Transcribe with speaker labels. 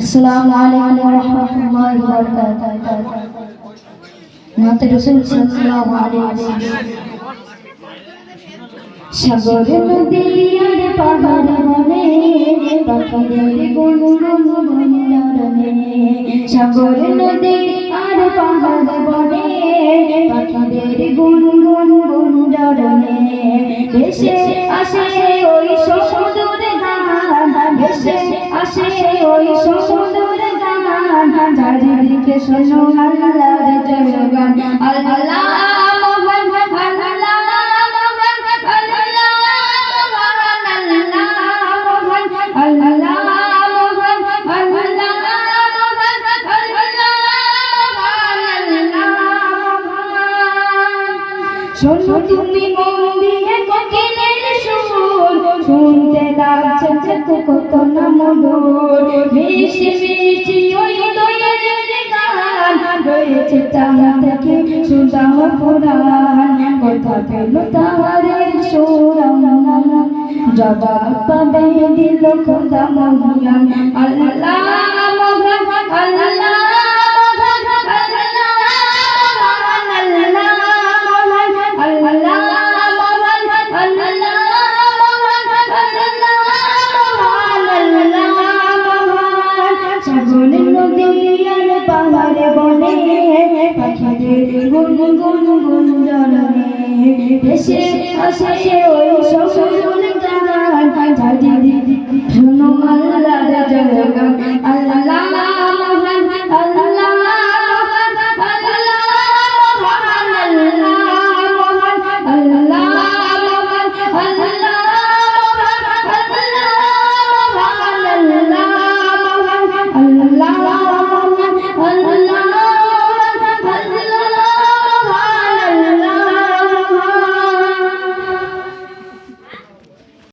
Speaker 1: अस्सलामु अलैकुम व रहमतुल्लाहि व बरकातुहू। नाते रसूल सल्लल्लाहु अलैहि वसल्लम। সাগর নদী আর পাহাড় বনে পাখিদের গুনগুন গুঞ্জরণে, সাগর নদী আর পাহাড় বনে পাখিদের গুনগুন গুঞ্জরণে, ভেসে আসে ওই সমুদ্র গান, ভেসে আসে ওই সমুদ্র গান, চারিদিকে শোনো আল্লাহর জয়গান। আল্লাহ শোনো তুমি মন দিয়ে কোকিলের সুর, শুনতে লাগছে কত না মধুর, মিষ্টি মিষ্টি ওই দোয়েলের গান, রয়েছে তাহা থেকে সুধা পুরাণ, কথা পেল তাহারের সুরাম, জবাব পাবে দিল খোদা মহিয়ান। আল্লাহ মহান আল্লাহ পাহাড়ে বনে পাখিদের গুনগুন গুঞ্জরণে, ভেসে আসে ওই সমুদ্র গান,